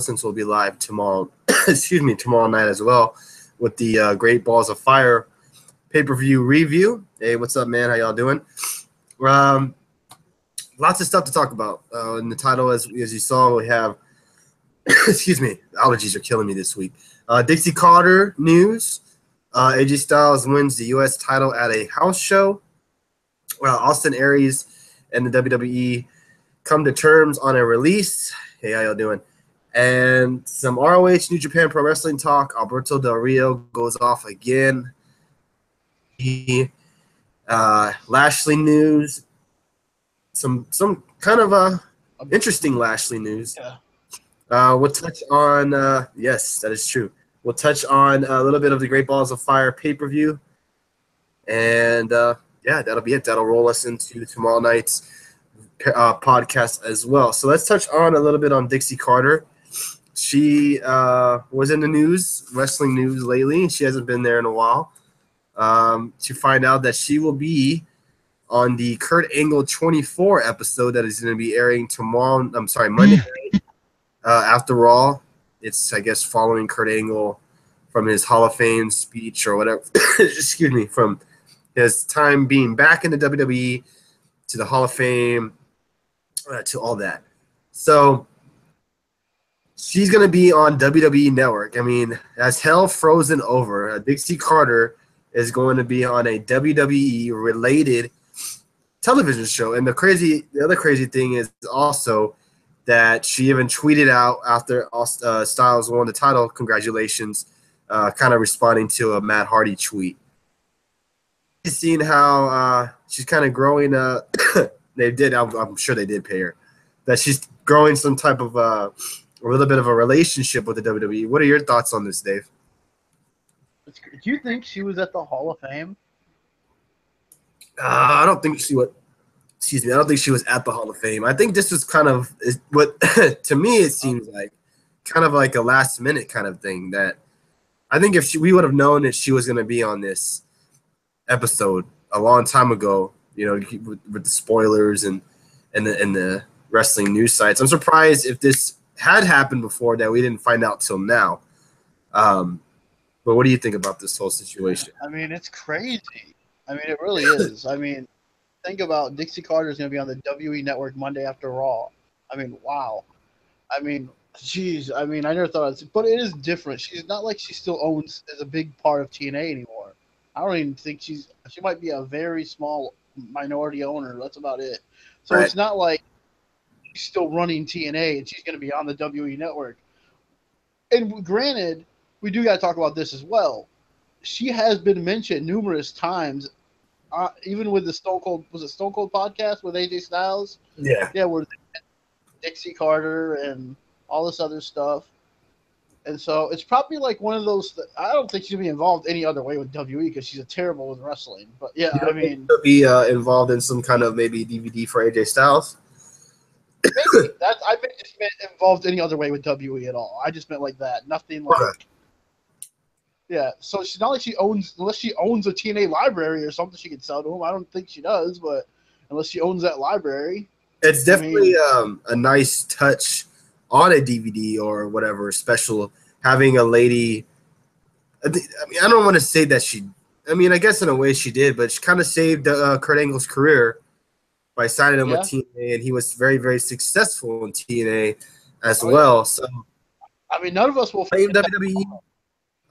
since we'll be live tomorrow. Excuse me, tomorrow night as well, with the Great Balls of Fire pay-per-view review. Hey, what's up, man? How y'all doing? Lots of stuff to talk about. In the title, as you saw, we have. Excuse me, allergies are killing me this week. Dixie Carter news. AJ Styles wins the U.S. title at a house show. Austin Aries and the WWE come to terms on a release. Hey, how y'all doing? And some ROH New Japan Pro Wrestling talk. Alberto Del Rio goes off again. Lashley news. Some kind of interesting Lashley news. Yeah. We'll touch on yes, that is true. We'll touch on a little bit of the Great Balls of Fire pay-per-view. And yeah, that'll be it. That'll roll us into tomorrow night's podcast as well. So let's touch on a little bit on Dixie Carter. She was in the news, wrestling news lately. She hasn't been there in a while. To find out that she will be on the Kurt Angle 24 episode that is going to be airing tomorrow. I'm sorry, Monday night after Raw. It's, I guess, following Kurt Angle from his Hall of Fame speech or whatever. Excuse me, from his time being back in the WWE to the Hall of Fame to all that. So she's going to be on WWE Network. I mean, as hell frozen over, Dixie Carter is going to be on a WWE-related television show. And the other crazy thing is also that she even tweeted out after Styles won the title, congratulations, kind of responding to a Matt Hardy tweet. Seeing how she's kind of growing I'm sure they did pay her, that she's growing some type of a little bit of a relationship with the WWE. What are your thoughts on this, Dave? Do you think she was at the Hall of Fame? I don't think she would. Excuse me. I don't think she was at the Hall of Fame. I think this was kind of what, to me, it seems like kind of like a last minute kind of thing. That I think if we would have known that she was going to be on this episode a long time ago, you know, with the spoilers and the wrestling news sites. I'm surprised if this had happened before that we didn't find out till now. But what do you think about this whole situation? I mean, it's crazy. I mean, it really is. I mean, think about Dixie Carter is going to be on the WWE Network Monday after Raw. I mean, wow. I mean, geez. I mean, I never thought of it, but it is different. She's not like she still owns as a big part of TNA anymore. I don't even think she might be a very small minority owner. That's about it. So It's not like she's still running TNA and she's going to be on the WWE Network. And granted, we do got to talk about this as well. She has been mentioned numerous times, even with the Stone Cold podcast with AJ Styles? Yeah. Yeah, where Dixie Carter and all this other stuff. And so it's probably like one of those. I don't think she'll be involved any other way with WWE because she's terrible with wrestling. But yeah, I mean, she'll be involved in some kind of maybe DVD for AJ Styles. Maybe I just meant involved any other way with WWE at all. I just meant like that. Nothing like. Okay. Yeah, so she's not like she owns, unless she owns a TNA library or something she can sell to them. I don't think she does, but unless she owns that library. It's definitely a nice touch on a DVD or whatever special, having a lady. I mean, I don't want to say that I guess in a way she did, but she kind of saved Kurt Angle's career by signing him with TNA, and he was very, very successful in TNA as well. So, I mean, none of us will blame WWE.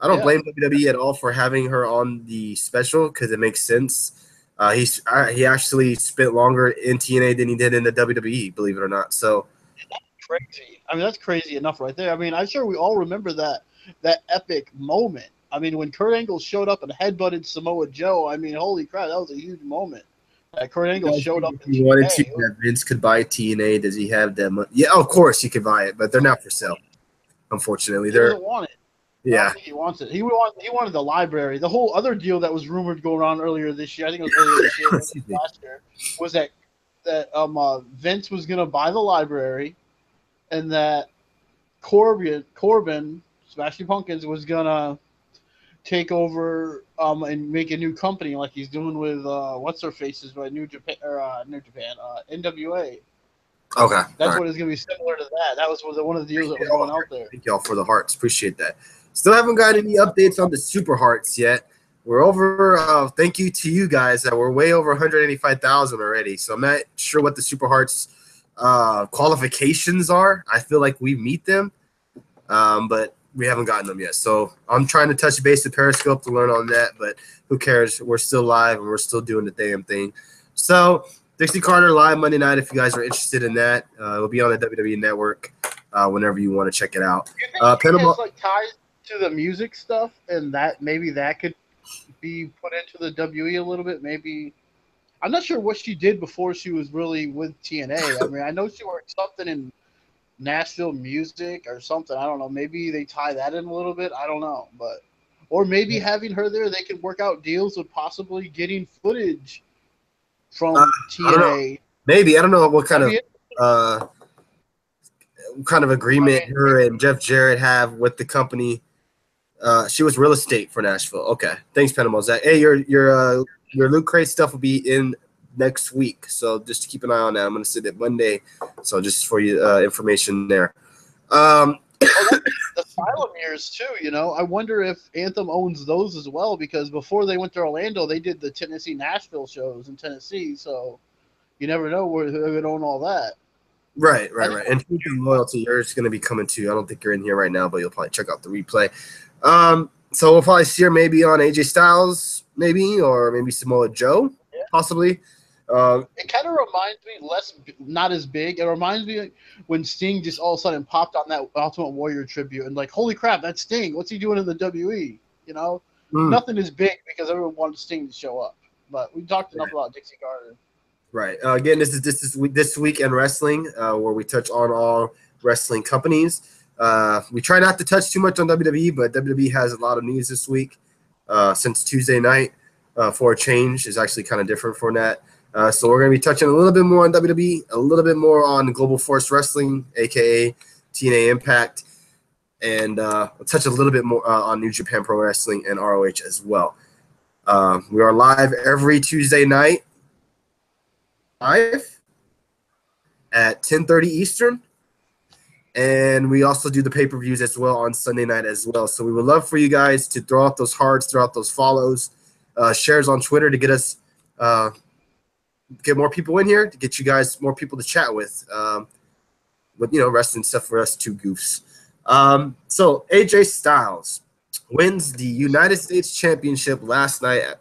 I don't blame WWE at all for having her on the special because it makes sense. He actually spent longer in TNA than he did in the WWE, believe it or not. So that's crazy. I mean, that's crazy enough right there. I mean, I'm sure we all remember that epic moment. I mean, when Kurt Angle showed up and headbutted Samoa Joe, I mean, holy crap, that was a huge moment. Kurt Angle showed up. He wanted to that Vince could buy TNA. Does he have that money? Yeah, of course he could buy it, but they're not for sale. Unfortunately, he doesn't want it. Yeah, I don't think he wants it. He wanted the library. The whole other deal that was rumored going on earlier this year, I think it was earlier this year, last year, was that Vince was going to buy the library, and that Corbin, Smashing Pumpkins, was going to take over and make a new company like he's doing with what's her faces by NWA. Okay. All That's right. what it's going to be similar to that. That was one of the deals that was going out there. Thank y'all for the hearts. Appreciate that. Still haven't got any updates on the Super Hearts yet. We're over. Thank you to you guys that we're way over 185,000 already. So I'm not sure what the Super Hearts qualifications are. I feel like we meet them, but we haven't gotten them yet. So I'm trying to touch base with Periscope to learn on that, but who cares? We're still live and we're still doing the damn thing. So Dixie Carter live Monday night. If you guys are interested in that, it'll be on the WWE Network whenever you want to check it out. Do you think it has like ties to the music stuff, and that maybe that could be put into the WE a little bit? Maybe I'm not sure what she did before she was really with TNA. I mean, I know she worked something in Nashville music or something. I don't know. Maybe they tie that in a little bit. I don't know, but or maybe having her there, they could work out deals with possibly getting footage from TNA. Maybe I don't know what kind of agreement her and Jeff Jarrett have with the company. She was real estate for Nashville. Okay, thanks, Panama Zach. Hey, your Loot Crate stuff will be in next week, so just keep an eye on that. I'm going to say that Monday, so just for you information there. The Asylum years too, you know. I wonder if Anthem owns those as well, because before they went to Orlando, they did the Tennessee Nashville shows in Tennessee, so you never know where they would own all that. Right. And Loyalty, you're going to be coming too. I don't think you're in here right now, but you'll probably check out the replay. So we'll probably see her maybe on AJ Styles, maybe, or maybe Samoa Joe, possibly. It kind of reminds me not as big. It reminds me when Sting just all of a sudden popped on that Ultimate Warrior tribute and like, holy crap, that's Sting. What's he doing in the WE? You know, nothing is big because everyone wanted Sting to show up. But we talked enough about Dixie Carter. Right. Again, this is this week in wrestling, where we touch on all wrestling companies. We try not to touch too much on WWE, but WWE has a lot of news this week since Tuesday night. For a change is actually kind of different for that. So we're going to be touching a little bit more on WWE, a little bit more on Global Force Wrestling, aka TNA Impact, and we'll touch a little bit more on New Japan Pro Wrestling and ROH as well. We are live every Tuesday night, live at 10:30 Eastern. And we also do the pay-per-views as well on Sunday night as well. So we would love for you guys to throw out those hearts, throw out those follows, shares on Twitter to get us get more people in here, to get you guys more people to chat with wrestling stuff for us two goofs. So AJ Styles wins the United States Championship last night at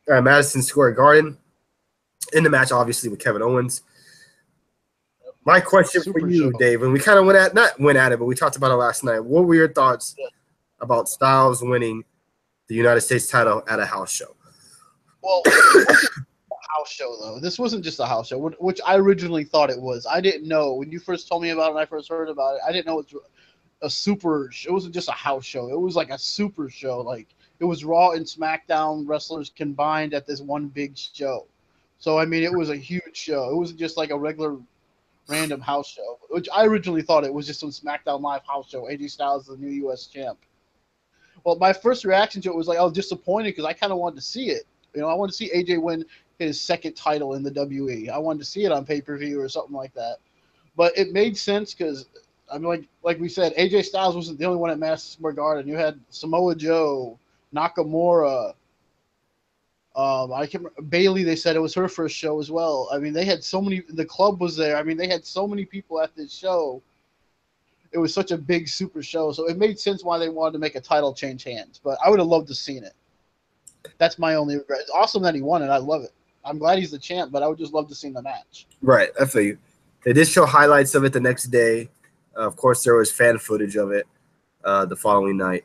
Madison Square Garden in the match, obviously, with Kevin Owens. My question for you, Dave, and we kind of not went at it, but we talked about it last night. What were your thoughts about Styles winning the United States title at a house show? Well, it wasn't a house show, though. This wasn't just a house show, which I originally thought it was. I didn't know. When you first told me about it and I first heard about it, I didn't know it was a super show. It wasn't just a house show. It was like a super show. Like, it was Raw and SmackDown wrestlers combined at this one big show. So, I mean, it was a huge show. It wasn't just like a regular random house show, which I originally thought it was just some SmackDown Live house show. AJ Styles is the new U.S. champ. Well, my first reaction to it was like I was disappointed because I kind of wanted to see it. You know, I wanted to see AJ win his second title in the WE. I wanted to see it on pay-per-view or something like that. But it made sense because, I mean, like we said, AJ Styles wasn't the only one at Madison Square Garden. You had Samoa Joe, Nakamura, Bailey. They said it was her first show as well. I mean, they had so many. The club was there. I mean, they had so many people at this show. It was such a big super show, so it made sense why they wanted to make a title change hands. But I would have loved to seen it. That's my only regret. It's awesome that he won it. I love it. I'm glad he's the champ, but I would just love to see the match. Right, I feel you. They did show highlights of it the next day. Of course, there was fan footage of it the following night.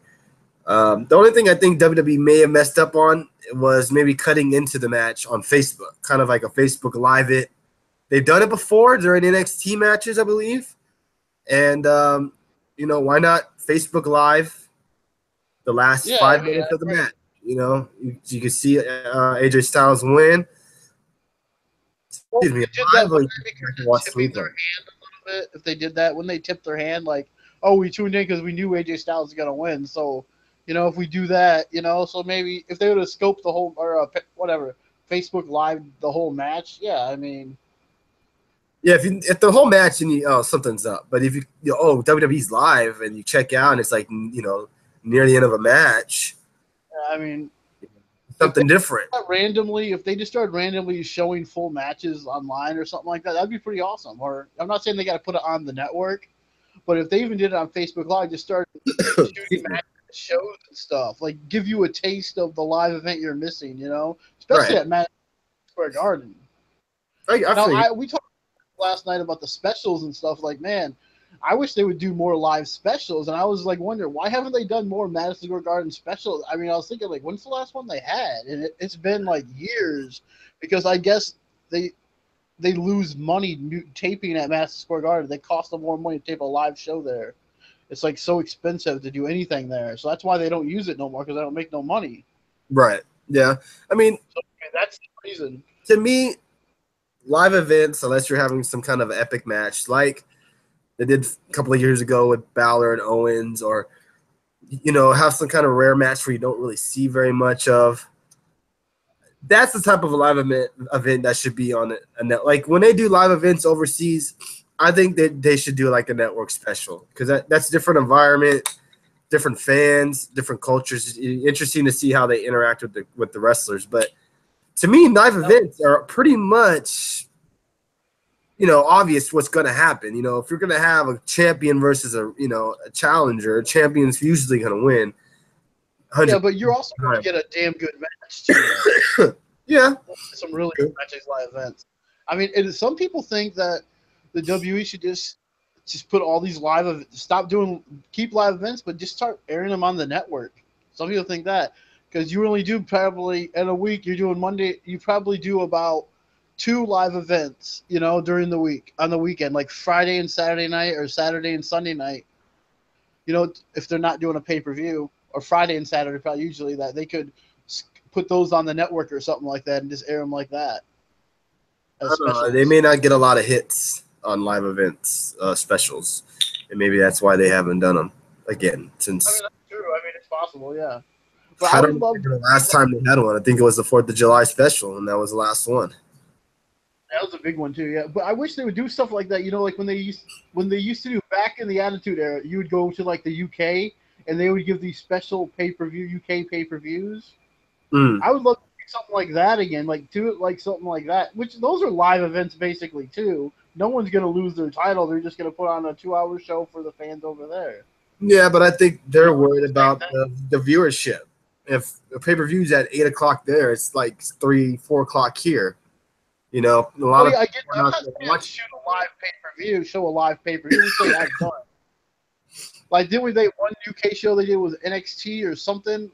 The only thing I think WWE may have messed up on was maybe cutting into the match on Facebook, kind of like a Facebook Live it. They've done it before during NXT matches, I believe. And, why not Facebook Live the last 5 minutes of the match? You know, you can see AJ Styles win. Excuse me. If they did that, when they tipped their hand, like, oh, we tuned in because we knew AJ Styles was going to win. So, if we do that, so maybe if they would have scoped the whole, or Facebook Live the whole match, yeah, I mean, Yeah, if the whole match and something's up, but if WWE's live and you check out and it's like near the end of a match, I mean, something different. If they just started randomly showing full matches online or something like that, that'd be pretty awesome. Or I'm not saying they got to put it on the network, but if they even did it on Facebook Live, just start shooting matches, shows and stuff, like give you a taste of the live event you're missing, especially at Madison Square Garden. We talked last night about the specials and stuff. Like, man, I wish they would do more live specials. And I was like, wondering why haven't they done more Madison Square Garden specials? I mean, I was thinking like, when's the last one they had? And it's been like years because I guess they lose money taping at Madison Square Garden. They cost them more money to tape a live show there. It's like so expensive to do anything there. So that's why they don't use it no more because they don't make no money. Right. Yeah. I mean, that's the reason. To me, live events, unless you're having some kind of epic match, like they did a couple of years ago with Balor and Owens, or have some kind of rare match where you don't really see very much of. That's the type of a live event that should be on a net. Like when they do live events overseas, I think that they should do like a network special because that's a different environment, different fans, different cultures. It's interesting to see how they interact with the wrestlers. But to me, live events are pretty much, obvious what's going to happen. If you're going to have a champion versus a challenger, a champion's usually going to win. Yeah, but you're also going to get a damn good match too. Yeah, some really good matches, live events. I mean, some people think that the WWE should just put all these keep live events, but just start airing them on the network. Some people think that because you only do probably in a week. You're doing Monday. You probably do about 2 live events, during the week on the weekend, like Friday and Saturday night or Saturday and Sunday night. If they're not doing a pay-per-view. Or Friday and Saturday, probably usually that they could put those on the network or something like that and just air them like that. They may not get a lot of hits on live events specials, and maybe that's why they haven't done them again since. I mean, that's true. I mean, it's possible, yeah. But I don't remember the last time they had one. I think it was the 4th of July special, and that was the last one. That was a big one too, yeah. But I wish they would do stuff like that. Like when they used to do back in the Attitude Era, you would go to like the UK. And they would give these special pay-per-view UK pay-per-views. I would love to do something like that again, like do it like something like that. Which those are live events basically too. No one's gonna lose their title; they're just gonna put on a 2-hour show for the fans over there. Yeah, but I think they're worried about the viewership. If the pay-per-view's at 8 o'clock there, it's like 3-4 o'clock here. A lot of I get. I'm not saying shoot a live pay-per-view, show a live pay-per-view. We say that's done. Like, didn't they one UK show they did was NXT or something,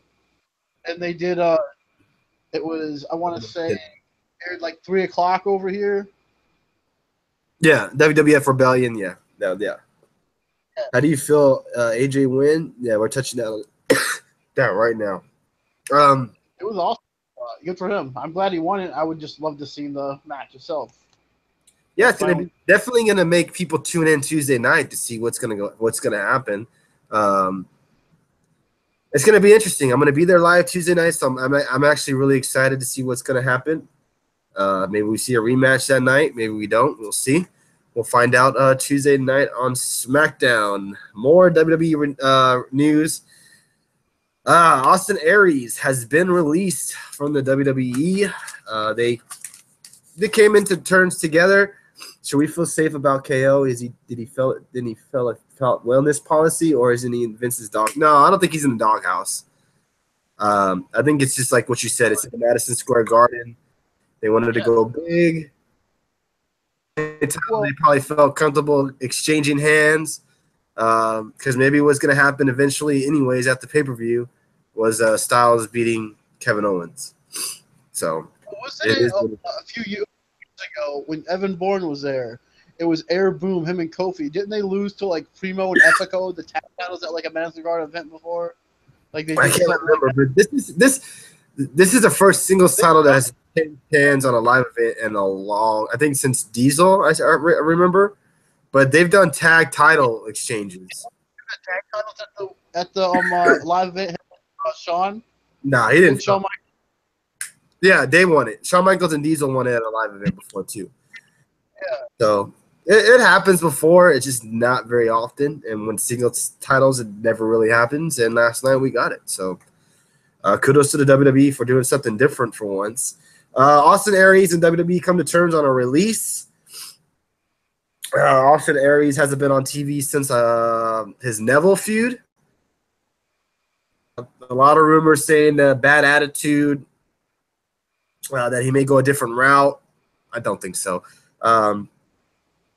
and they did it was I want to say aired like 3 o'clock over here. Yeah, WWF Rebellion. Yeah. How do you feel, AJ win? Yeah, we're touching that right now. It was awesome. Good for him. I'm glad he won it. I would just love to see the match itself. Yeah, it's definitely gonna make people tune in Tuesday night to see what's gonna happen. It's gonna be interesting. I'm gonna be there live Tuesday night, so I'm actually really excited to see what's gonna happen. Maybe we see a rematch that night. Maybe we don't. We'll see. We'll find out Tuesday night on SmackDown. More WWE news. Austin Aries has been released from the WWE. They came into terms together. Should we feel safe about KO? Did he feel a wellness policy, or isn't he in Vince's dog? No, I don't think he's in the doghouse. I think it's just like what you said. It's in Madison Square Garden. They wanted to go big. They probably felt comfortable exchanging hands because maybe what's going to happen eventually, anyways, at the pay-per-view was Styles beating Kevin Owens. So wasn't it a few years ago when Evan Bourne was there? It was Air Boom, him and Kofi. Didn't they lose to like Primo and Epico, the tag titles at like a Madison Garden event before? Like they I can't remember, but this is the first singles title that has 10 hands on a live event in a long, I think since Diesel, I remember. But they've done tag title exchanges. Tag titles at the live event. Shawn? Nah, he didn't. Shawn Yeah, they won it. Shawn Michaels and Diesel won it at a live event before too. So it happens before. It's just not very often. And when singles titles, it never really happens. And last night we got it. So kudos to the WWE for doing something different for once. Austin Aries and WWE come to terms on a release. Austin Aries hasn't been on TV since his Neville feud. A lot of rumors saying bad attitude, that he may go a different route. I don't think so.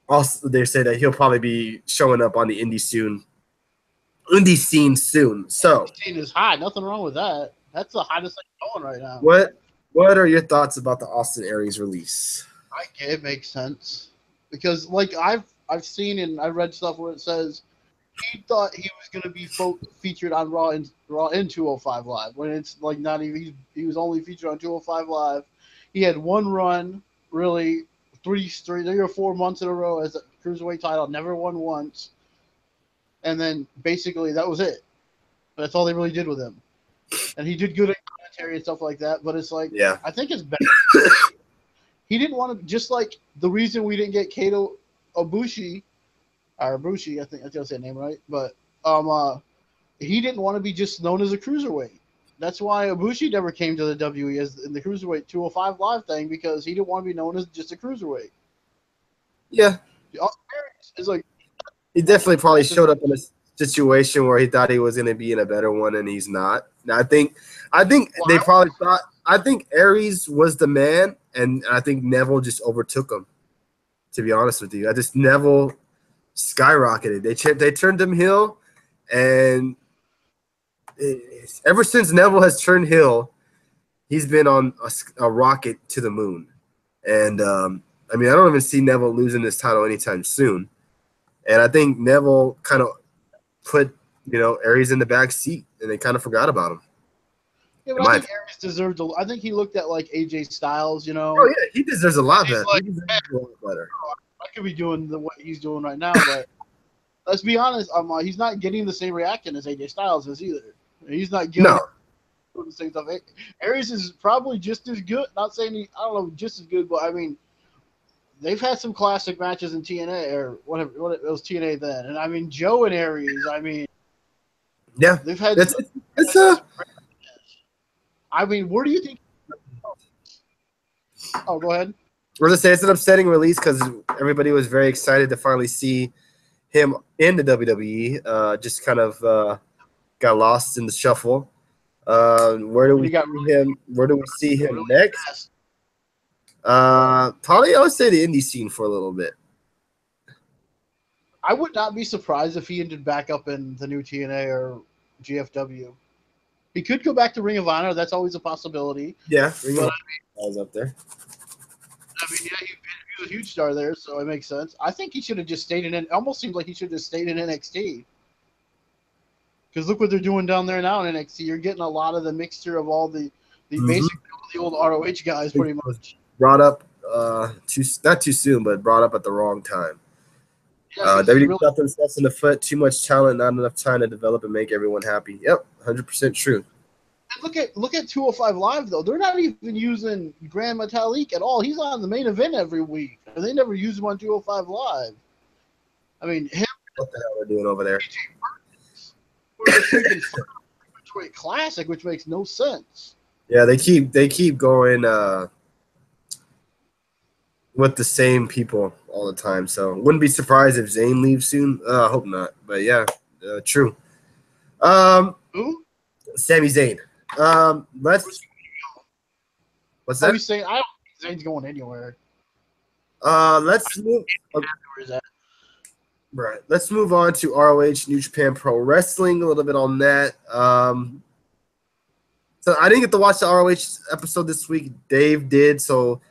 Also, they say that he'll probably be showing up on the indie scene soon. So, the scene is hot. Nothing wrong with that. That's the hottest thing going right now. What are your thoughts about the Austin Aries release? It makes sense because, like, I've seen and I read stuff where it says he thought he was going to be featured on Raw in 205 Live when it's like not even he was only featured on 205 Live. He had one run, really 3 or 4 months in a row as a cruiserweight title, never won once, and then basically that was it. That's all they really did with him, and he did good at commentary and stuff like that. But it's like, I think it's better. He didn't want to, just like the reason we didn't get Kato Ibushi, or Ibushi, I think I'll say the name right, but he didn't want to be just known as a cruiserweight. That's why Ibushi never came to the WWE as in the cruiserweight 205 Live thing, because he didn't want to be known as just a cruiserweight. Yeah, it's like he definitely probably showed up in a situation where he thought he was going to be in a better one, and he's not. Now, I think they probably thought. I think Aries was the man, and I think Neville just overtook him. To be honest with you, Neville skyrocketed. They turned him heel, and ever since Neville has turned heel, he's been on a rocket to the moon. And I don't even see Neville losing this title anytime soon. And I think Neville kind of put Aries in the back seat, and they kind of forgot about him. Yeah, but I think Aries deserved I think he looked at like AJ Styles, Oh yeah, he deserves a lot better. Like, he deserves a lot better. I could be doing what he's doing right now, but let's be honest, he's not getting the same reaction as AJ Styles is either. He's not getting the same stuff. Aries is probably just as good. Not saying I don't know, just as good, but I mean, they've had some classic matches in TNA or whatever. It was TNA then, and I mean Joe and Aries. I mean, yeah, they've had. I mean, where do you think? Oh, go ahead. We're gonna say it's an upsetting release because everybody was very excited to finally see him in the WWE. Just kind of got lost in the shuffle. Where do we see him really next? Fast. Probably I would say the indie scene for a little bit. I would not be surprised if he ended back up in the new TNA or GFW. He could go back to Ring of Honor. That's always a possibility. Yeah, Ring of Honor was up there. I mean, yeah, he was a huge star there, so it makes sense. I think he should have just stayed in it. Almost seems like he should have just stayed in NXT. Because look what they're doing down there now in NXT. You're getting a lot of the mixture of all the basically all the old ROH guys, pretty much. Brought up not too soon, but brought up at the wrong time. Yeah, WWE shot themselves in the foot. Too much talent, not enough time to develop and make everyone happy. Yep, 100% true. And look at 205 Live though. They're not even using Grand Metalik at all. He's on the main event every week, and they never use him on 205 Live. I mean, what the hell are they doing over there? We're freaking classic, which makes no sense. Yeah, they keep going with the same people all the time. So wouldn't be surprised if Zayn leaves soon. I hope not. But yeah, true. Who? Sami Zayn. What's that? Are you saying I don't think Zayn's going anywhere? Let's move. Right. Let's move on to ROH New Japan Pro Wrestling. A little bit on that. So I didn't get to watch the ROH episode this week. Dave did, so.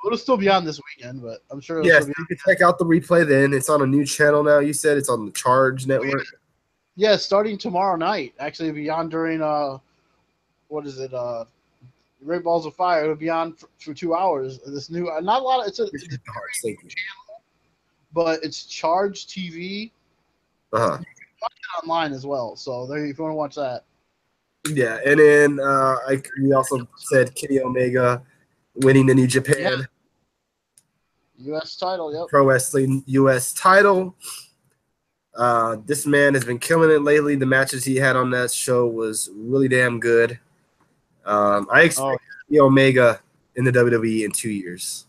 It'll still be on this weekend, but I'm sure. Yes, you can check out the replay then. It's on a new channel now. You said it's on the Charge Network. Yeah, starting tomorrow night. Actually, it'll be on during what is it? Great Balls of Fire. It'll be on for 2 hours. This new, not a lot. It's a channel, but it's Charge TV. You can watch it online as well. So there, if you want to watch that. Yeah, and then we also said Kenny Omega winning the New Japan. U.S. title, yep. Pro Wrestling U.S. title. This man has been killing it lately. The matches he had on that show was really damn good. I expect Omega in the WWE in 2 years.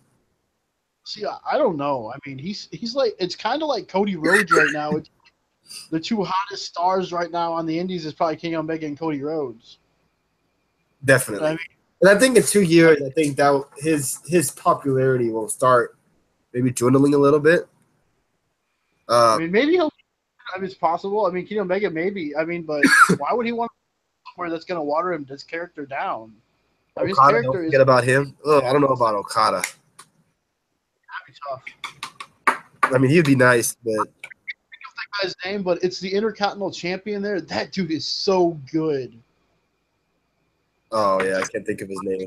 See, I don't know. I mean, he's like, it's kind of like Cody Rhodes right now. It's the two hottest stars right now on the Indies is probably Kenny Omega and Cody Rhodes. Definitely. I mean, and I think in 2 years, I think that his popularity will start maybe dwindling a little bit. I mean, maybe he'll. I mean, it's possible. I mean, Kenny Omega maybe. I mean, but why would he want somewhere that's going to water his character down? I mean, Okada, his character don't forget about him. Oh, I don't know about Okada. That'd be tough. I mean, he'd be nice, but that guy's name, but it's the Intercontinental Champion there. That dude is so good. Oh yeah, I can't think of his name.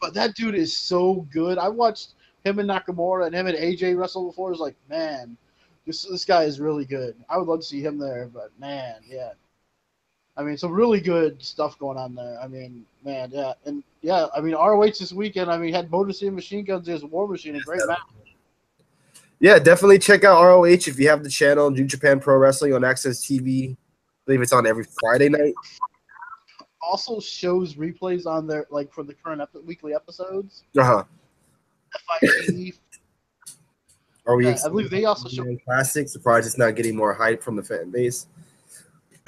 But that dude is so good. I watched him and Nakamura and him and AJ wrestle before. It's like, man, this guy is really good. I would love to see him there, but man, yeah. I mean, some really good stuff going on there. I mean, man, yeah. And yeah, I mean, ROH this weekend, I mean, had Motor City Machine Guns against War Machine, a great match. Yeah, definitely check out ROH if you have the channel, New Japan Pro Wrestling on Access TV. I believe it's on every Friday night. Also shows replays on there, like for the current weekly episodes. FITE. Are we? Yeah, I believe they also show classics. Surprised it's not getting more hype from the fan base.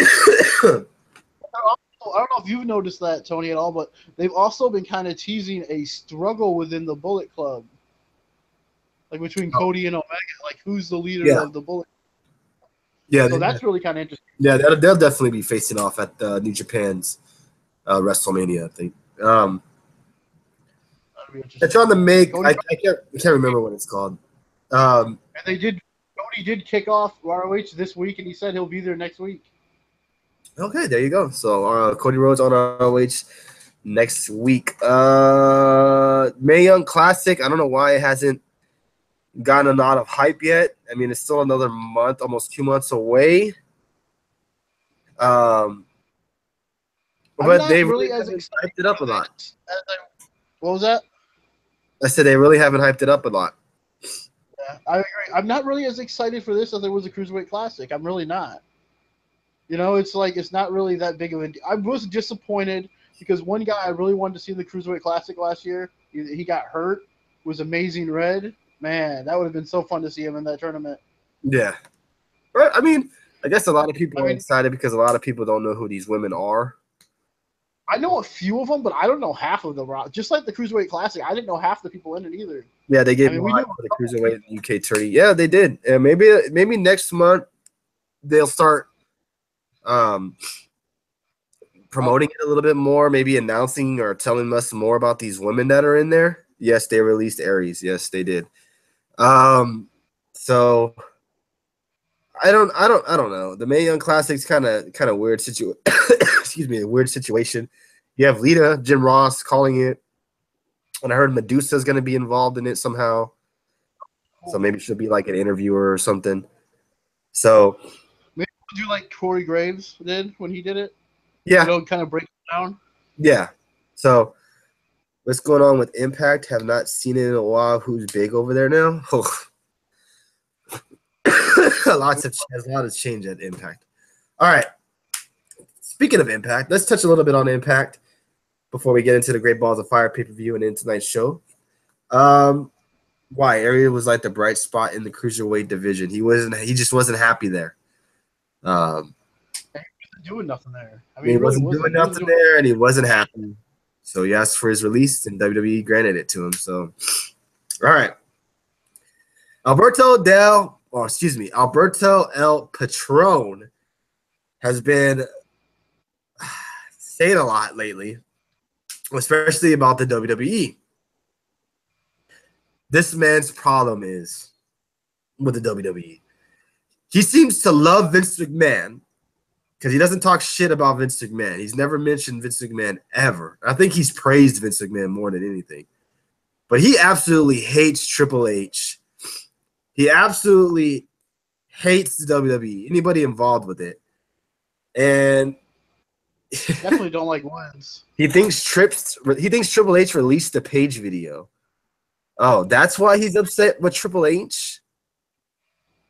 I don't know if you've noticed that, Tony, at all, but they've also been kind of teasing a struggle within the Bullet Club, like between Cody and Omega. Like, who's the leader of the Bullet? Yeah, so that's really kind of interesting. Yeah, they'll definitely be facing off at New Japan's WrestleMania, I think. It's on the make. I can't remember what it's called. And Cody did kick off ROH this week, and he said he'll be there next week. Okay, there you go. So Cody Rhodes on ROH next week. Mae Young Classic. I don't know why it hasn't gotten a lot of hype yet. I mean, it's still another month, almost 2 months away. But they really haven't hyped it up a lot. What was that? I said they really haven't hyped it up a lot. Yeah, I agree. I'm not really as excited for this as there was a Cruiserweight Classic. I'm really not. You know, it's like it's not really that big of a. I was disappointed because one guy I really wanted to see in the Cruiserweight Classic last year, he got hurt. Was Amazing Red. Man, that would have been so fun to see him in that tournament. Yeah, but I mean, I guess a lot of people are excited because a lot of people don't know who these women are. I know a few of them, but I don't know half of them. Just like the Cruiserweight Classic, I didn't know half the people in it either. Yeah, they gave me for the Cruiserweight UK 30. Yeah, they did. And maybe next month they'll start promoting it a little bit more, maybe announcing or telling us more about these women that are in there. Yes, they released Aries. Yes, they did. So I don't know. The Mae Young Classic's kind of weird situation. Excuse me, a weird situation. You have Lita, Jim Ross calling it, and I heard Medusa's going to be involved in it somehow. So maybe she'll be like an interviewer or something. So maybe we'll do like Corey Graves did when he did it. Yeah, you know, kind of break it down. Yeah. So what's going on with Impact? Have not seen it in a while. Who's big over there now? a lot has changed at Impact. All right. Speaking of Impact, let's touch a little bit on Impact before we get into the Great Balls of Fire pay-per-view and into tonight's show. Why? Ariel was like the bright spot in the Cruiserweight division. He just wasn't happy there. He wasn't doing nothing there. I mean, he wasn't doing nothing there, and he wasn't happy. So he asked for his release, and WWE granted it to him. So, all right. Alberto El Patron has been saying a lot lately, especially about the WWE. This man's problem is with the WWE. He seems to love Vince McMahon because he doesn't talk shit about Vince McMahon. He's never mentioned Vince McMahon ever. I think he's praised Vince McMahon more than anything. But he absolutely hates Triple H. He absolutely hates the WWE, anybody involved with it. And definitely don't like wins. He thinks Triple H released the Page video. Oh, that's why he's upset with Triple H.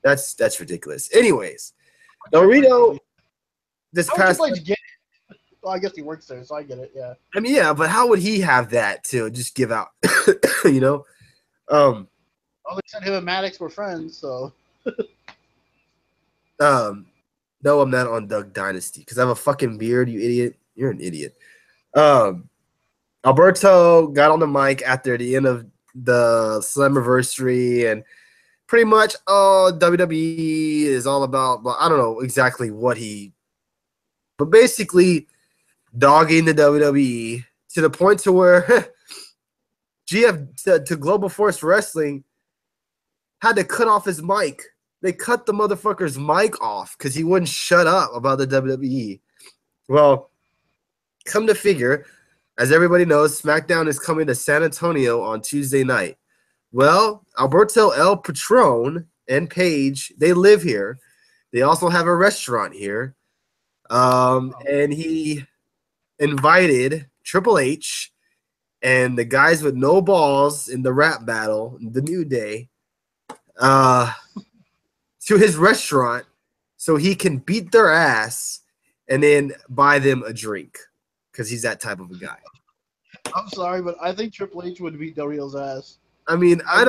That's ridiculous. Anyways, Del Rio this How would past. Triple H get it? Well, I guess he works there, so I get it. Yeah. I mean, yeah, but how would he have that to just give out? you know. Um. Well, they said him and Maddox were friends, so. No, I'm not on Doug Dynasty because I have a fucking beard. You idiot. You're an idiot. Alberto got on the mic after the end of the Slammiversary and pretty much, WWE is all about, well, I don't know exactly what but basically dogging the WWE to the point to where GF to Global Force Wrestling had to cut off his mic. They cut the motherfucker's mic off because he wouldn't shut up about the WWE. Well, come to figure, as everybody knows, SmackDown is coming to San Antonio on Tuesday night. Well, Alberto El Patron and Paige, they live here. They also have a restaurant here. And he invited Triple H and the guys with no balls in the rap battle, the New Day, to his restaurant so he can beat their ass and then buy them a drink because he's that type of a guy. I'm sorry, but I think Triple H would beat Del Rio's ass. I mean, I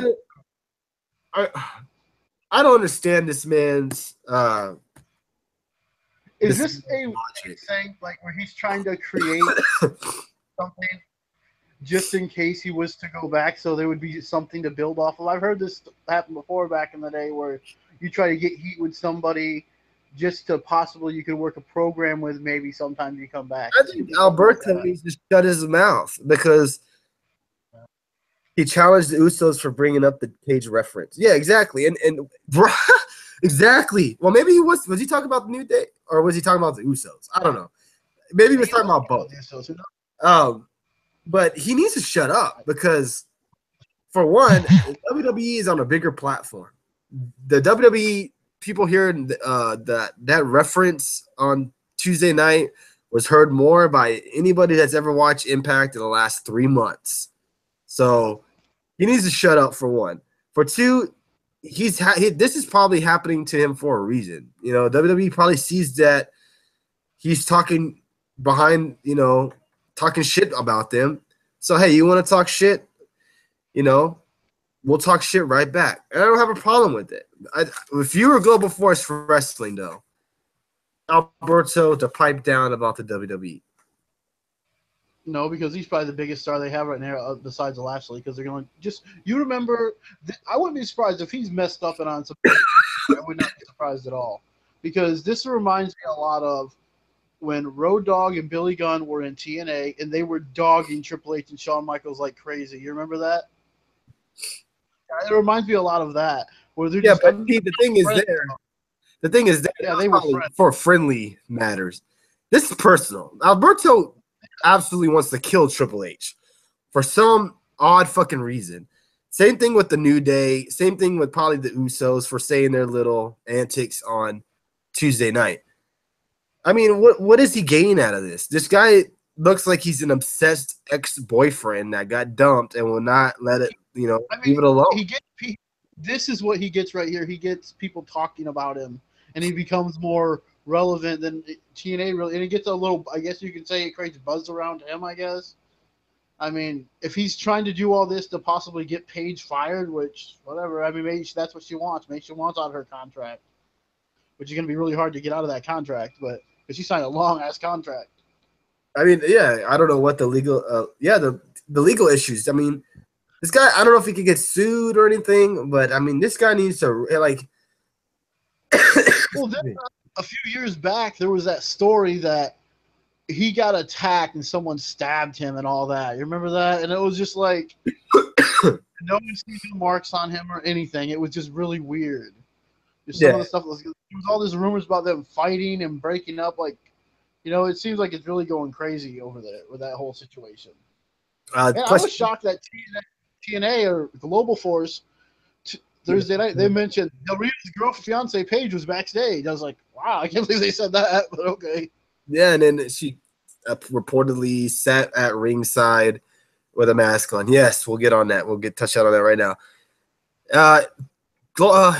don't understand this man's. Is this a thing like where he's trying to create something just in case he was to go back, so there would be something to build off of? I've heard this happen before back in the day, where you try to get heat with somebody just to possibly you could work a program with. Maybe sometimes you come back. I think Alberto needs to shut his mouth because he challenged the Usos for bringing up the Cage reference. Yeah, exactly. And exactly. Well, maybe he was he talking about the New Day or was he talking about the Usos? I don't know. Maybe he was talking about both. But he needs to shut up because, for one, WWE is on a bigger platform. The WWE people hearing that reference on Tuesday night was heard more by anybody that's ever watched Impact in the last 3 months. So he needs to shut up, for one. For two, this is probably happening to him for a reason. You know, WWE probably sees that he's talking behind, talking shit about them. So, hey, you want to talk shit? We'll talk shit right back. And I don't have a problem with it. If you were Global Force Wrestling, though, Alberto to pipe down about the WWE. No, because he's probably the biggest star they have right now besides Lashley, because they're going to just – you remember – I wouldn't be surprised if he's messed up and on some – I would not be surprised at all, because this reminds me a lot of when Road Dogg and Billy Gunn were in TNA and they were dogging Triple H and Shawn Michaels like crazy. You remember that? It reminds me a lot of that. Where they're just, but the thing is they were for friendly matters. This is personal. Alberto absolutely wants to kill Triple H for some odd fucking reason. Same thing with the New Day. Same thing with probably the Usos for saying their little antics on Tuesday night. I mean, what does he gain out of this? This guy looks like he's an obsessed ex-boyfriend that got dumped and will not let it, leave it alone. This is what he gets right here. He gets people talking about him, and he becomes more relevant than TNA really. And it gets a little, I guess you can say, it creates buzz around him, I guess. I mean, if he's trying to do all this to possibly get Paige fired, which, whatever, I mean, maybe that's what she wants. Maybe she wants out of her contract, which is going to be really hard to get out of that contract, but because she signed a long-ass contract. I mean, yeah, I don't know what the legal, the legal issues. I mean, this guy, I don't know if he could get sued or anything, but I mean, this guy needs to Well, then, a few years back, there was that story that he got attacked and someone stabbed him and all that. You remember that? And it was just like no one sees no marks on him or anything. It was just really weird. Some of the stuff there was all these rumors about them fighting and breaking up. Like, it seems like it's really going crazy over there with that whole situation. I was shocked that TNA or Global Force Thursday night they mentioned Del Rio's girlfriend, fiance Paige was backstage. I was like, wow, I can't believe they said that, but okay. Yeah, and then she reportedly sat at ringside with a mask on. Yes, we'll get on that. We'll touch on that right now.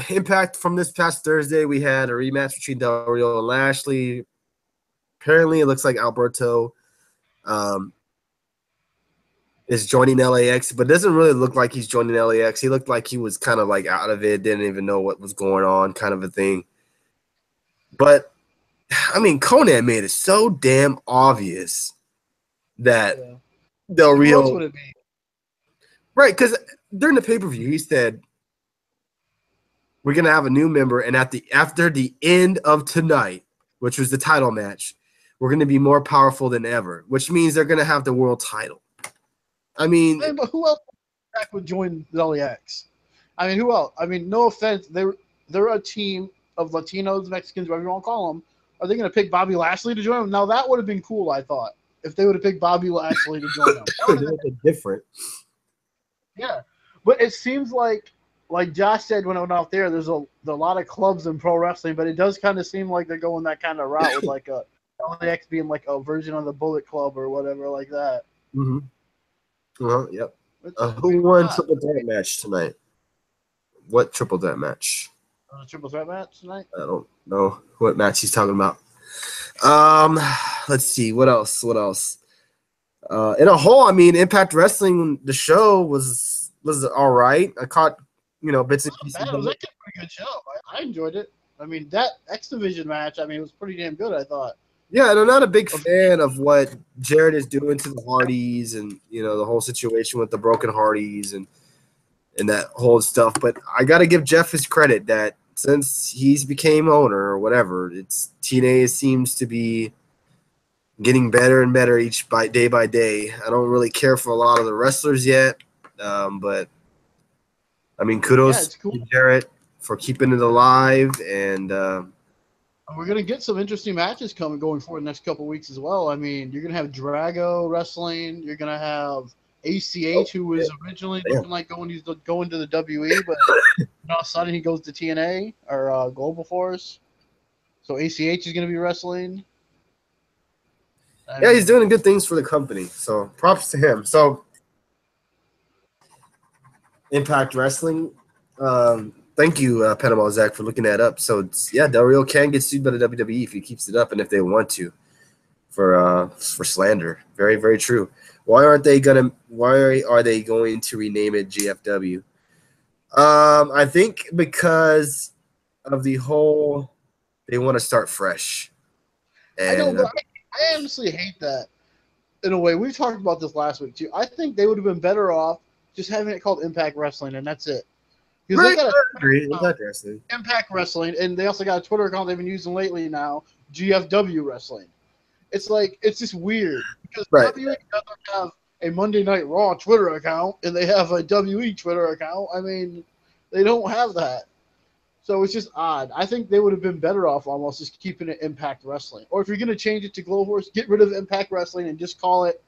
Impact from this past Thursday, we had a rematch between Del Rio and Lashley. Apparently, it looks like Alberto is joining LAX, but it doesn't really look like he's joining LAX. He looked like he was kind of like out of it, didn't even know what was going on, kind of a thing. But, I mean, Conan made it so damn obvious that Del Rio. Who else would it be? Right, because during the pay-per-view, he said, we're going to have a new member, and after the end of tonight, which was the title match, we're going to be more powerful than ever, which means they're going to have the world title. I mean, but who else would join the LAX? I mean, who else? I mean, no offense, they're a team of Latinos, Mexicans, whatever you want to call them. Are they going to pick Bobby Lashley to join them? Now that would have been cool, I thought, if they would have picked Bobby Lashley to join them. That would have been different. Yeah, but it seems like Josh said when I went out there's a lot of clubs in pro wrestling, but it does kind of seem like they're going that kind of route with like a LAX being like a version of the Bullet Club or whatever like that. Mm-hmm. Yep. Who won triple threat match tonight? What triple threat match? Triple threat match tonight? I don't know what match he's talking about. Let's see. What else? In a whole, I mean, Impact Wrestling, the show was all right. I caught, bits and pieces. It was actually a pretty good show. I enjoyed it. I mean, that X Division match, I mean, it was pretty damn good, I thought. Yeah, and I'm not a big fan of what Jarrett is doing to the Hardys and, the whole situation with the broken Hardys and that whole stuff. But I got to give Jeff his credit that since he's became owner or whatever, TNA seems to be getting better and better day by day. I don't really care for a lot of the wrestlers yet, but, I mean, kudos to Jarrett for keeping it alive and we're going to get some interesting matches going forward the next couple of weeks as well. I mean, you're going to have Drago wrestling. You're going to have ACH, who was originally looking like going to the WE, but all of a sudden he goes to TNA or Global Force. So ACH is going to be wrestling. He's doing good things for the company. So props to him. So Impact Wrestling. Thank you, Panama Zach, for looking that up. So Del Rio can get sued by the WWE if he keeps it up and if they want to for slander. Very, very true. Why are they going to rename it GFW? I think because of the whole they want to start fresh. And, I know, but I honestly hate that in a way. We talked about this last week too. I think they would have been better off just having it called Impact Wrestling and that's it. Because they got Impact Wrestling, and they also got a Twitter account they've been using lately now, GFW Wrestling. It's like, it's just weird because WWE doesn't have a Monday Night Raw Twitter account, and they have a WE Twitter account. I mean, they don't have that. So it's just odd. I think they would have been better off almost just keeping it Impact Wrestling. Or if you're going to change it to Global Force, get rid of Impact Wrestling and just call it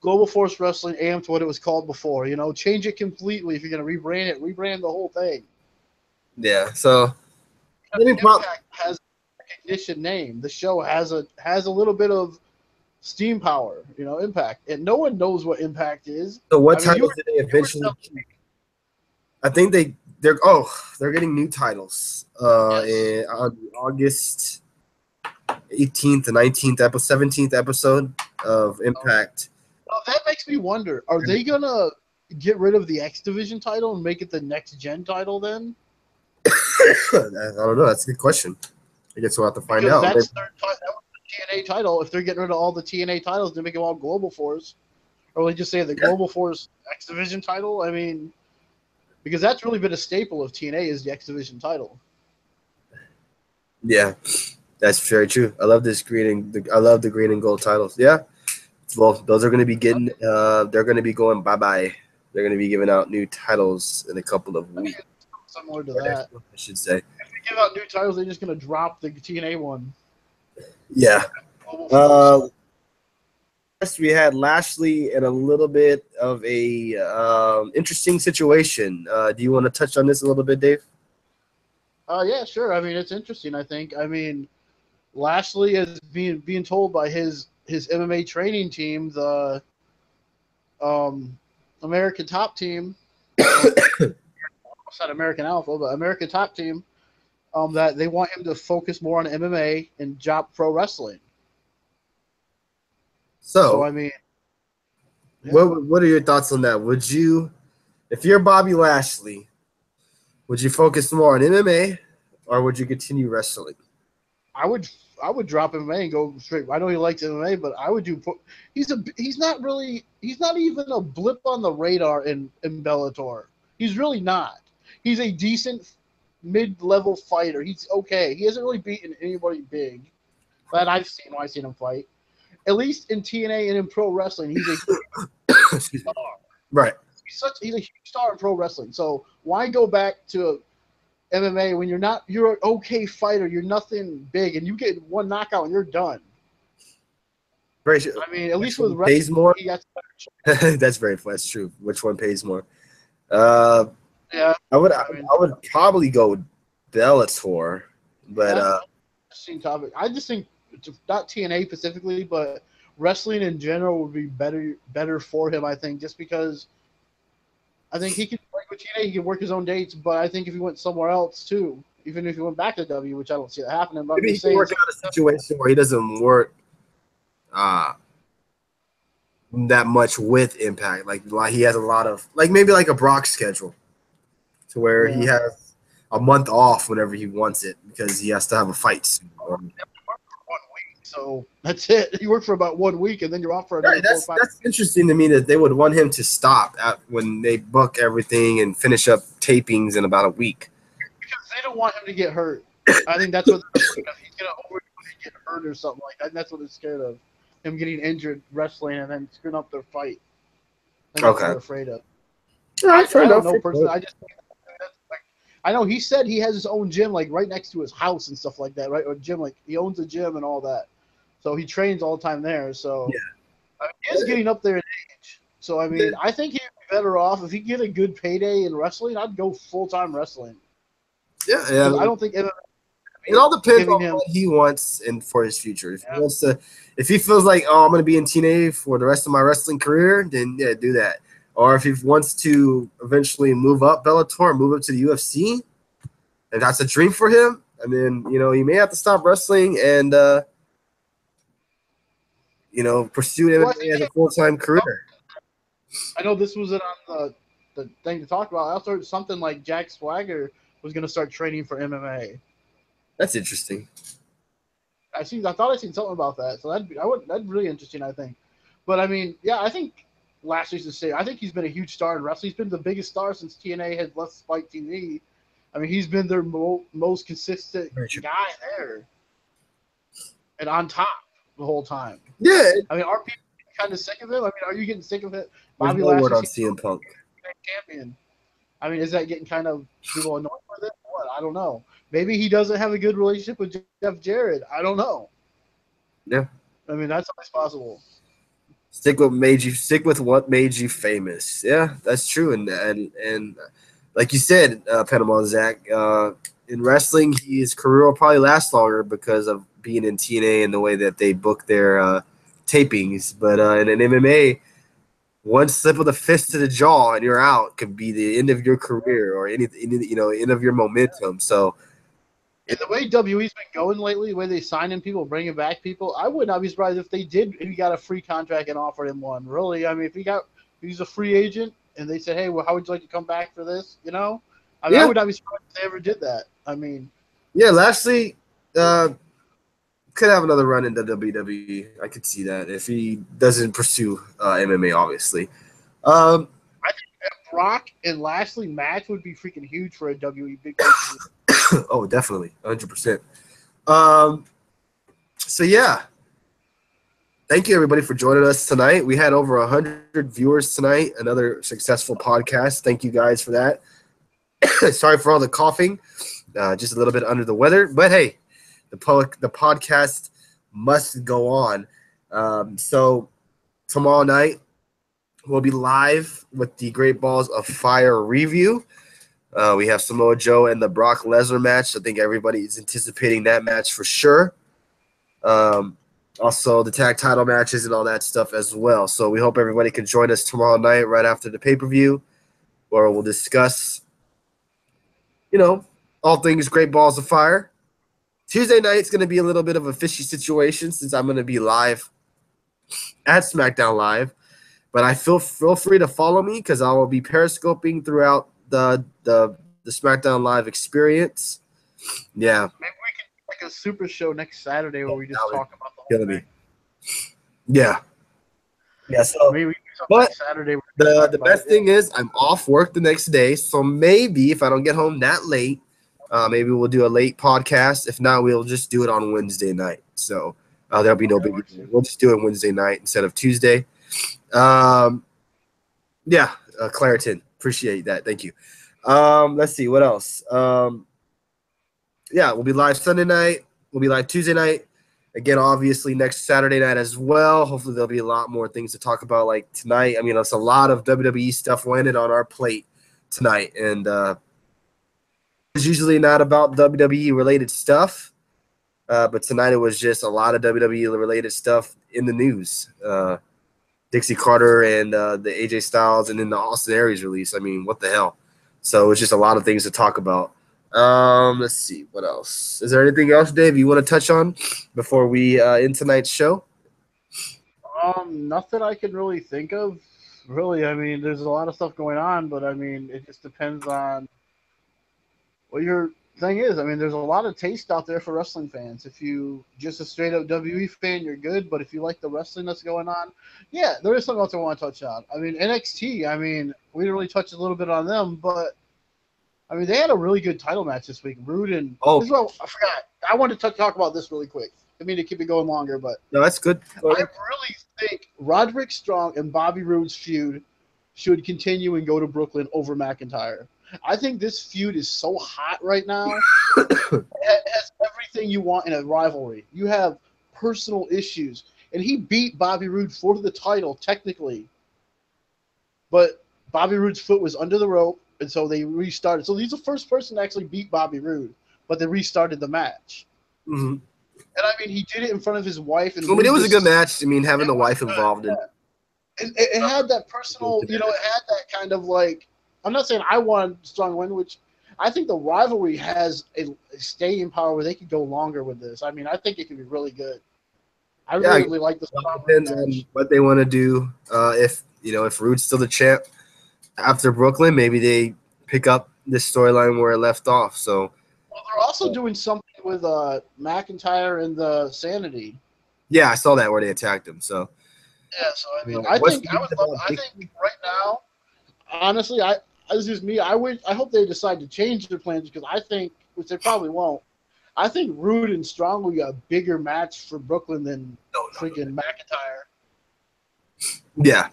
Global Force Wrestling AM to what it was called before. Change it completely if you're going to rebrand it. Rebrand the whole thing. Yeah, so Impact has a recognition name. The show has a little bit of steam power, Impact. And no one knows what Impact is. So what titles did they eventually keep? I think they're getting new titles on August 18th and 19th 17th episode of Impact. Well, that makes me wonder, are they going to get rid of the X Division title and make it the next gen title then? I don't know. That's a good question. I guess we'll have to find out. That's that was the TNA title. If they're getting rid of all the TNA titles, they make them all Global Force. Or will they just say the Global Force X Division title? I mean, because that's really been a staple of TNA is the X Division title. Yeah, that's very true. I love this I love the green and gold titles. Yeah. Well, those are going to be getting. They're going to be going bye-bye. They're going to be giving out new titles in a couple of weeks. Similar to that, I should say. If they give out new titles, they're just going to drop the TNA one. Yeah. First, we had Lashley in a little bit of a interesting situation. Do you want to touch on this a little bit, Dave? Yeah, sure. I mean, it's interesting. I think. I mean, Lashley is being told by his MMA training team, the American Top Team, not American Alpha, but American Top Team, that they want him to focus more on MMA and drop pro wrestling. So So, I mean, yeah, what are your thoughts on that? Would you, if you're Bobby Lashley, would you focus more on MMA or would you continue wrestling? I would drop MMA and go straight. I know he likes MMA, but I would do. He's not even a blip on the radar in Bellator. He's really not. He's a decent mid-level fighter. He's okay. He hasn't really beaten anybody big that I've seen when I've seen him fight. At least in TNA and in pro wrestling, he's a Excuse me. Right. he's a huge star in pro wrestling. So why go back to MMA when you're an okay fighter, you're nothing big, and you get one knockout and you're done. Very. I mean, at least Which with one pays more? he got better. That's true. Which one pays more? Yeah, I would I mean, I would probably go with Bellator, but yeah, interesting topic. I just think not TNA specifically, but wrestling in general would be better for him. I think just because I think he can like with TNA, he can work his own dates, but I think if he went somewhere else too, even if he went back to W, which I don't see that happening, but I'm maybe he just can saying, work out a situation where he doesn't work uh that much with Impact. Like he has a lot of maybe like a Brock schedule to where he yeah. has a month off whenever he wants it because he has to have a fight soon. One week, so that's it. You work for about 1 week, and then you're off for another Right, 4 or 5. that's interesting to me that they would want him to stop when they book everything and finish up tapings in about a week. Because they don't want him to get hurt. I think that's what they're scared of. He's gonna get hurt or something like that. And that's what they're scared of. Him getting injured wrestling and then screwing up their fight. And that's what Okay. they're afraid of. All right, fair I enough. don't know personally. I just think that's like I know he said he has his own gym like right next to his house and stuff like that, right? Or gym like he owns a gym and all that. So he trains all the time there. So Yeah. I mean, he is getting up there in age. So I mean, I think he'd be better off if he get a good payday in wrestling. I'd go full time wrestling. Yeah, I don't think it all depends on him, what he wants and for his future. If he wants to, if he feels like, oh, I'm going to be in TNA for the rest of my wrestling career, then yeah, do that. Or if he wants to eventually move up Bellator, move up to the UFC, and that's a dream for him, and then he may have to stop wrestling and pursue MMA as a full-time career. I know this wasn't on the thing to talk about. I also heard something like Jack Swagger was going to start training for MMA. That's interesting. I thought I seen something about that. So that'd really interesting. I think, but I mean, yeah, I think Lashley's the same. I think he's been a huge star in wrestling. He's been the biggest star since TNA has left Spike TV. I mean, he's been their most consistent guy there, and on top the whole time. Yeah. I mean, are people kind of sick of him? I mean, are you getting sick of it? Bobby Lashley on CM Punk. Champion. I mean, is that getting kind of people annoyed with it? What? I don't know. Maybe he doesn't have a good relationship with Jeff Jarrett. I don't know. Yeah. I mean, that's always possible. Stick with what made you famous. Yeah, that's true. And like you said, Panama Zach, in wrestling, his career will probably last longer because of being in TNA and the way that they book their tapings. But in an MMA, one slip of the fist to the jaw and you're out could be the end of your career or end of your momentum. So. And the way WWE's been going lately, the way they sign in people, bringing back people, I would not be surprised if he got a free contract and offered him one. Really, I mean, if he's a free agent and they said, hey, well, how would you like to come back for this? I mean, I would not be surprised if they ever did that. I mean, yeah, Lashley could have another run in the WWE. I could see that if he doesn't pursue MMA, obviously. I think a Brock and Lashley match would be freaking huge for a WWE big. Oh, definitely, 100%. So yeah, thank you everybody for joining us tonight. We had over 100 viewers tonight. Another successful podcast. Thank you guys for that. Sorry for all the coughing. Just a little bit under the weather, but hey, the podcast must go on. So tomorrow night we'll be live with the Great Balls of Fire review. We have Samoa Joe and the Brock Lesnar match. I think everybody is anticipating that match for sure. also the tag title matches and all that stuff as well. So we hope everybody can join us tomorrow night right after the pay-per-view, where we'll discuss, all things Great Balls of Fire. Tuesday night's going to be a little bit of a fishy situation since I'm going to be live at SmackDown Live. But I feel free to follow me because I will be periscoping throughout the SmackDown Live experience. Yeah. Maybe we can do like a super show next Saturday where we just talk about the whole Gonna thing. be. Yeah. Yeah. So, Maybe we can do something but next Saturday. the best thing is I'm off work the next day, so maybe if I don't get home that late, maybe we'll do a late podcast. If not, we'll just do it on Wednesday night. So there'll be no big deal. We'll just do it Wednesday night instead of Tuesday. Yeah, Claritin. Appreciate that. Thank you. Let's see what else. Yeah, we'll be live Sunday night. We'll be live Tuesday night. Again, obviously next Saturday night as well. Hopefully there'll be a lot more things to talk about like tonight. I mean, it's a lot of WWE stuff landed on our plate tonight, and it's usually not about WWE related stuff, but tonight it was just a lot of WWE related stuff in the news. Dixie Carter and the AJ Styles, and then the Austin Aries release. I mean, what the hell? So it's just a lot of things to talk about. Let's see what else. Is there anything else, Dave, you want to touch on before we end tonight's show? Nothing I can really think of. Really, I mean, there's a lot of stuff going on, but I mean, it just depends on what your thing is. I mean, there's a lot of taste out there for wrestling fans. If you just a straight up WWE fan, you're good. But if you like the wrestling that's going on, yeah, there is something else I want to touch on. I mean, NXT. I mean, we didn't really touch a little bit on them, but I mean, they had a really good title match this week. Rude and I forgot. I wanted to talk about this really quick. I mean, to keep it going longer, but no, that's good. I really think Roderick Strong and Bobby Roode's feud should continue and go to Brooklyn over McIntyre. I think this feud is so hot right now. It has everything you want in a rivalry. You have personal issues, and he beat Bobby Roode for the title technically, but Bobby Roode's foot was under the rope. And so they restarted. So he's the first person to actually beat Bobby Roode, but they restarted the match. Mm-hmm. And I mean, he did it in front of his wife. And I mean, it was a good match. I mean, having the wife involved in it had that personal, it had that kind of like. I'm not saying I want Strong win, which I think the rivalry has a staying power where they could go longer with this. I mean, I think it could be really good. I really like this. Depends on what they want to do. If Roode's still the champ after Brooklyn, maybe they pick up this storyline where it left off. So, they're also doing something with McIntyre and the Sanity. Yeah, I saw that where they attacked him. So, yeah. So I mean, I think right now, honestly, this is me. I hope they decide to change their plans because I think, which they probably won't. I think Roode and Strong will be a bigger match for Brooklyn than freaking McIntyre. Yeah,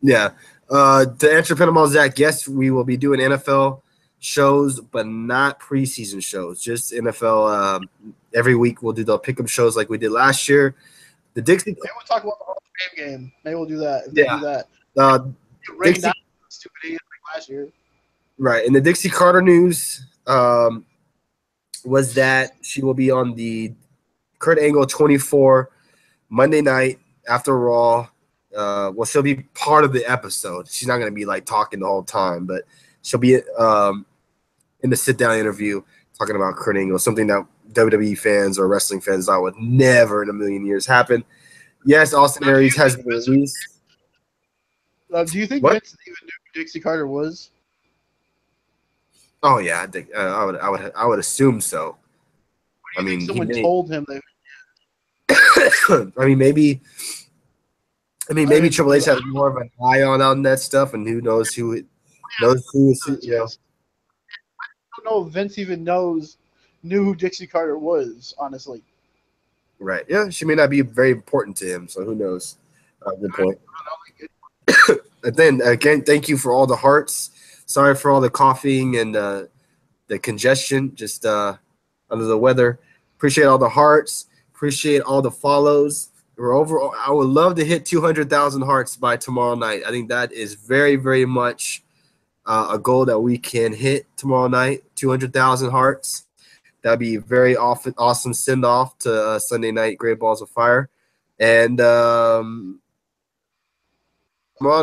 yeah. To answer Panama Zach, yes, we will be doing NFL shows, but not preseason shows. Just NFL. Every week we'll do the pick'em shows like we did last year. The Dixie. Maybe we'll talk about the Hall of Fame game. Maybe we'll do that. If they do that. Dixie, down stupid idiot like last year. Right. And the Dixie Carter news was that she will be on the Kurt Angle 24 Monday night after Raw. Well, she'll be part of the episode. She's not going to be like talking the whole time, but she'll be in the sit-down interview talking about Kurt Angle, something that WWE fans or wrestling fans thought would never in a million years happen. Yes, Austin Aries has been released. Do you think Vince even knew who Dixie Carter was? Oh yeah, I think I would assume so. I mean, someone told him that. I mean, maybe Triple H has more of an eye on that stuff, and who knows who is. I don't know if Vince even knew who Dixie Carter was, honestly. Right. Yeah, she may not be very important to him, so who knows? Good point. And then again, thank you for all the hearts. Sorry for all the coughing and the congestion. Just under the weather. Appreciate all the hearts. Appreciate all the follows. We're over. I would love to hit 200,000 hearts by tomorrow night. I think that is very, very much a goal that we can hit tomorrow night. 200,000 hearts. That'd be very awesome send off to Sunday night Great Balls of Fire. And tomorrow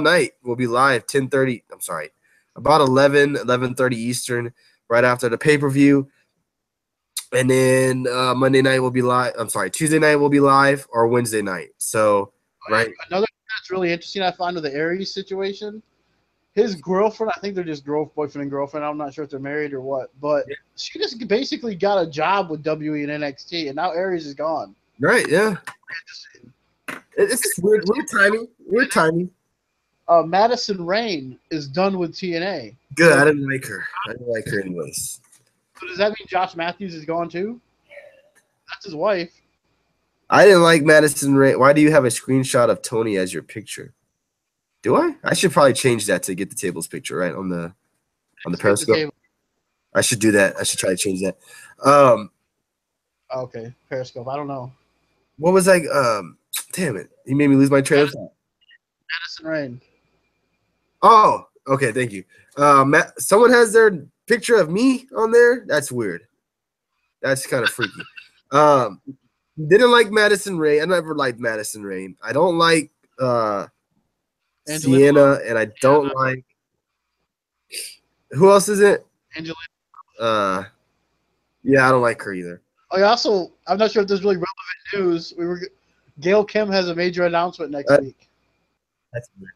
night we'll be live 10:30. I'm sorry, about 11:30 Eastern, right after the pay-per-view. And then Monday night will be live. I'm sorry, Tuesday night will be live, or Wednesday night. So, right. Another thing that's really interesting I find with the Aries situation, his girlfriend, I think they're just boyfriend and girlfriend. I'm not sure if they're married or what, but she just basically got a job with WWE and NXT, and now Aries is gone. Right, yeah. It's weird timing. Weird timing. Madison Rayne is done with TNA. Good. I didn't like her. I didn't like her anyways. So does that mean Josh Matthews is gone too? That's his wife. I didn't like Madison Rayne. Why do you have a screenshot of Tony as your picture? Do I? I should probably change that to get the tables picture, right? On the Periscope. I should do that. I should try to change that. Okay, Periscope. I don't know. What was like? Damn it! You made me lose my train of thought. Madison Rayne. Oh, okay. Thank you. Someone has their picture of me on there. That's weird. That's kind of freaky. Didn't like Madison Rayne. I never liked Madison Rayne. I don't like Sienna, and I don't like. Who else is it? Angelina. Yeah, I don't like her either. Oh, yeah, also, I'm not sure if this is really relevant news. Gail Kim has a major announcement next week. That's weird.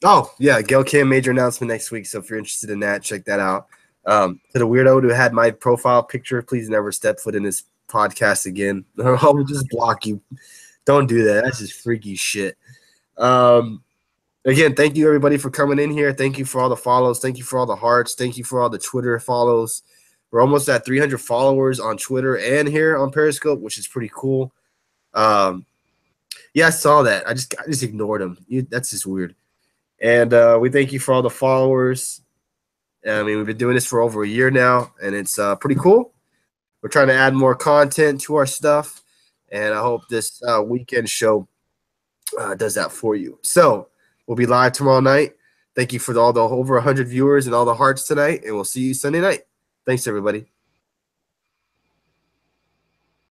Oh, yeah, Gail Kim major announcement next week. So if you're interested in that, check that out. To the weirdo who had my profile picture, please never step foot in this podcast again. I'll just block you. Don't do that. That's just freaky shit. Again, thank you everybody for coming in here. Thank you for all the follows. Thank you for all the hearts. Thank you for all the Twitter follows. We're almost at 300 followers on Twitter and here on Periscope, which is pretty cool. Yeah, I saw that. I just ignored them. That's just weird. And we thank you for all the followers. I mean, we've been doing this for over a year now, and it's pretty cool. We're trying to add more content to our stuff, and I hope this weekend show does that for you. So we'll be live tomorrow night. Thank you for all the over 100 viewers and all the hearts tonight, and we'll see you Sunday night. Thanks, everybody.